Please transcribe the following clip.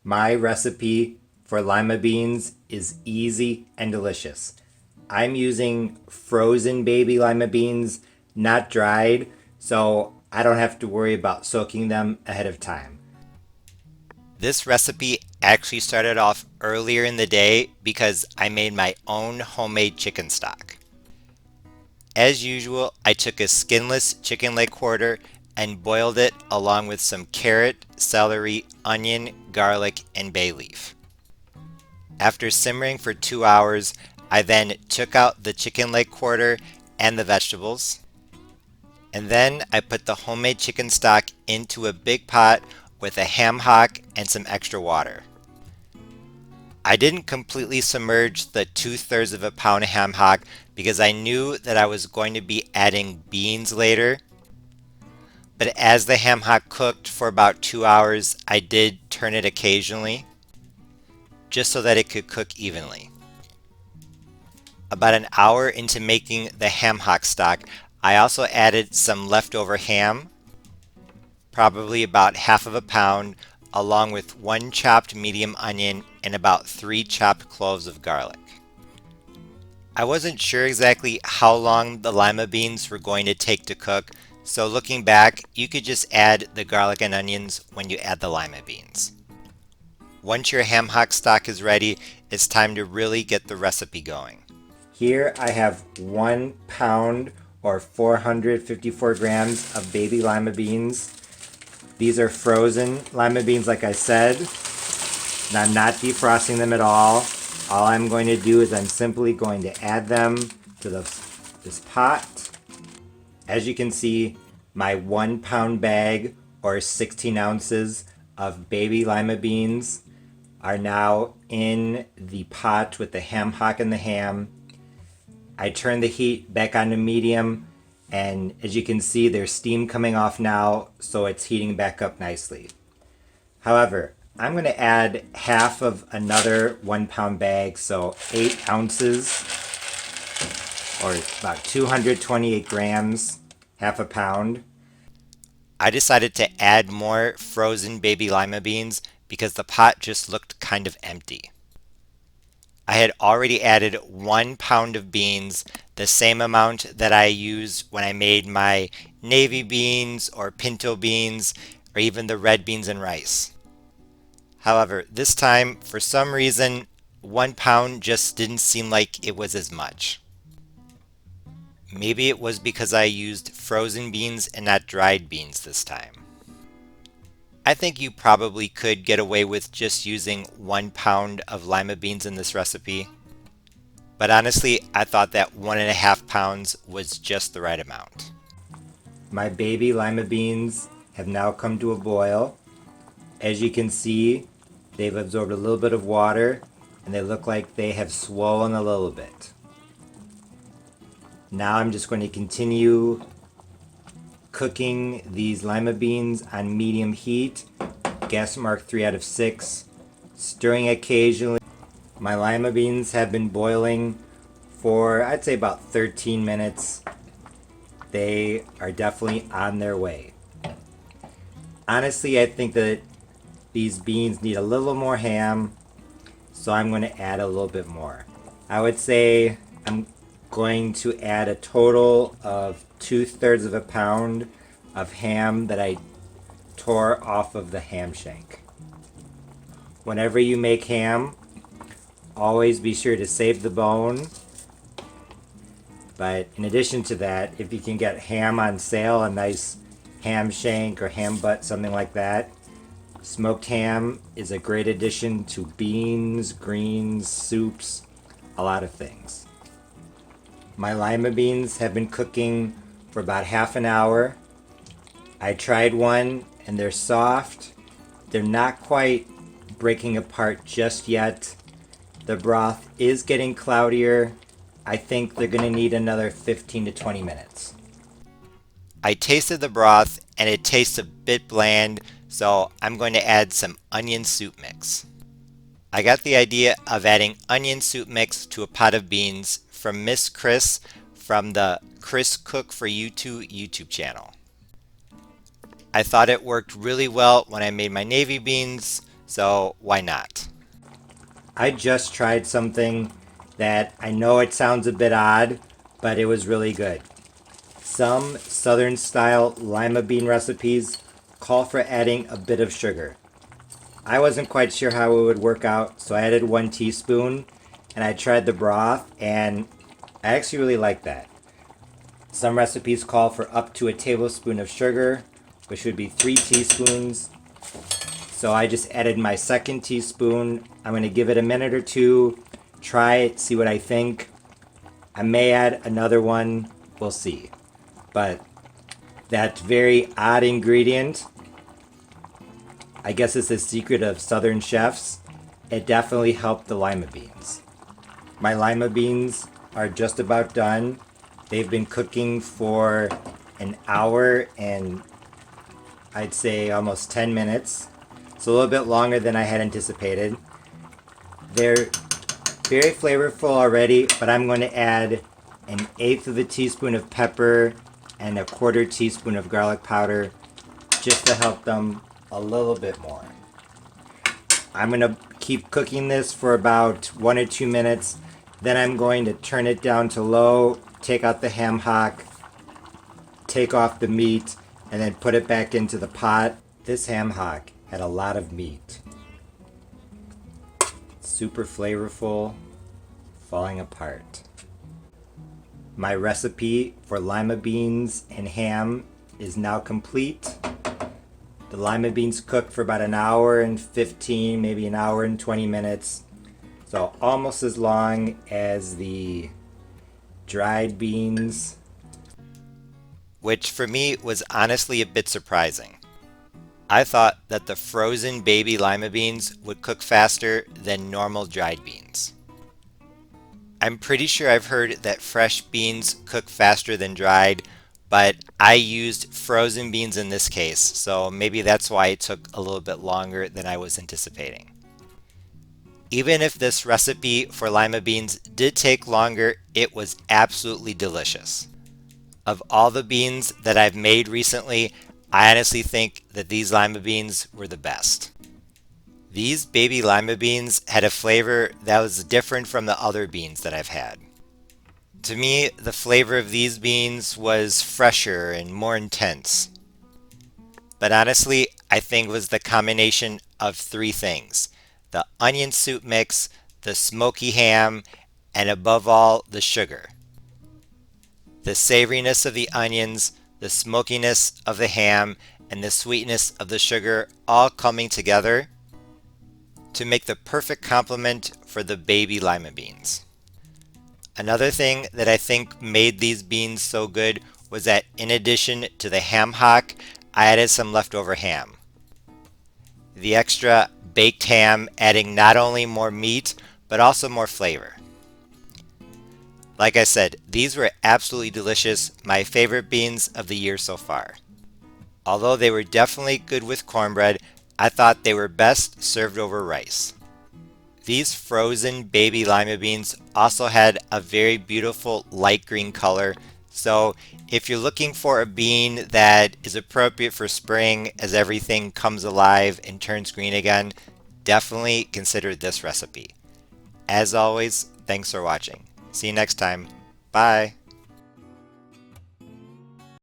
My recipe for lima beans is easy and delicious. I'm using frozen baby lima beans, not dried, so I don't have to worry about soaking them ahead of time. This recipe actually started off earlier in the day because I made my own homemade chicken stock. As usual, I took a skinless chicken leg quarter and boiled it along with some carrot, celery, onion, garlic, and bay leaf. After simmering for 2 hours, I then took out the chicken leg quarter and the vegetables. And then I put the homemade chicken stock into a big pot with a ham hock and some extra water. I didn't completely submerge the 2/3 of a pound ham hock because I knew that I was going to be adding beans later. But as the ham hock cooked for about 2 hours, I did turn it occasionally just so that it could cook evenly. About an hour into making the ham hock stock, I also added some leftover ham, probably about half of a pound, along with one chopped medium onion and about 3 chopped cloves of garlic. I wasn't sure exactly how long the lima beans were going to take to cook, so looking back, you could just add the garlic and onions when you add the lima beans. Once your ham hock stock is ready, it's time to really get the recipe going. Here I have 1 pound or 454 grams of baby lima beans. These are frozen lima beans, like I said, and I'm not defrosting them at all. All I'm going to do is I'm simply going to add them to this pot. As you can see, my 1 pound bag or 16 ounces of baby lima beans are now in the pot with the ham hock and the ham. I turn the heat back on to medium, and as you can see, there's steam coming off now, so it's heating back up nicely. However, I'm going to add half of another 1 pound bag, so 8 ounces or about 228 grams, half a pound. I decided to add more frozen baby lima beans because the pot just looked kind of empty. I had already added 1 pound of beans, the same amount that I used when I made my navy beans or pinto beans or even the red beans and rice. However, this time, for some reason, 1 pound just didn't seem like it was as much. Maybe it was because I used frozen beans and not dried beans this time. I think you probably could get away with just using 1 pound of lima beans in this recipe. But honestly, I thought that 1.5 pounds was just the right amount. My baby lima beans have now come to a boil. As you can see, they've absorbed a little bit of water and they look like they have swollen a little bit. Now I'm just going to continue cooking these lima beans on medium heat, gas mark 3 out of 6, stirring occasionally. My lima beans have been boiling for, I'd say, about 13 minutes. They are definitely on their way. Honestly, I think that these beans need a little more ham, so I'm going to add a little bit more. I would say I'm going to add a total of 2/3 of a pound of ham that I tore off of the ham shank. Whenever you make ham, always be sure to save the bone. But in addition to that, if you can get ham on sale, a nice ham shank or ham butt, something like that, smoked ham is a great addition to beans, greens, soups, a lot of things. My lima beans have been cooking for about half an hour. I tried one and they're soft. They're not quite breaking apart just yet. The broth is getting cloudier. I think they're going to need another 15 to 20 minutes. I tasted the broth and it tastes a bit bland, so I'm going to add some onion soup mix. I got the idea of adding onion soup mix to a pot of beans from Miss Chris from the Chris Cook for You Two YouTube channel. I thought it worked really well when I made my navy beans, so why not? I just tried something that I know it sounds a bit odd, but it was really good. Some southern style lima bean recipes call for adding a bit of sugar. I wasn't quite sure how it would work out, so I added 1 teaspoon and I tried the broth and I actually really like that. Some recipes call for up to a tablespoon of sugar, which would be 3 teaspoons. So I just added my second teaspoon. I'm going to give it a minute or two, try it, see what I think. I may add another one, we'll see. But that very odd ingredient, I guess it's the secret of Southern chefs. It definitely helped the lima beans. My lima beans are just about done. They've been cooking for an hour and I'd say almost 10 minutes. It's a little bit longer than I had anticipated. They're very flavorful already, but I'm going to add an eighth of a teaspoon of pepper and a quarter teaspoon of garlic powder just to help them a little bit more. I'm going to keep cooking this for about 1 or 2 minutes. Then I'm going to turn it down to low, take out the ham hock, take off the meat, and then put it back into the pot. This ham hock had a lot of meat. Super flavorful, falling apart. My recipe for lima beans and ham is now complete. The lima beans cooked for about an hour and 15, maybe an hour and 20 minutes. So almost as long as the dried beans. Which for me was honestly a bit surprising. I thought that the frozen baby lima beans would cook faster than normal dried beans. I'm pretty sure I've heard that fresh beans cook faster than dried, but I used frozen beans in this case, so maybe that's why it took a little bit longer than I was anticipating. Even if this recipe for lima beans did take longer, it was absolutely delicious. Of all the beans that I've made recently, I honestly think that these lima beans were the best. These baby lima beans had a flavor that was different from the other beans that I've had. To me, the flavor of these beans was fresher and more intense. But honestly, I think it was the combination of three things: the onion soup mix, the smoky ham, and above all, the sugar. The savoriness of the onions, the smokiness of the ham, and the sweetness of the sugar all coming together to make the perfect complement for the baby lima beans. Another thing that I think made these beans so good was that in addition to the ham hock, I added some leftover ham. The extra baked ham adding not only more meat, but also more flavor. Like I said, these were absolutely delicious, my favorite beans of the year so far. Although they were definitely good with cornbread, I thought they were best served over rice. These frozen baby lima beans also had a very beautiful light green color, so if you're looking for a bean that is appropriate for spring as everything comes alive and turns green again, definitely consider this recipe. As always, thanks for watching. See you next time. Bye.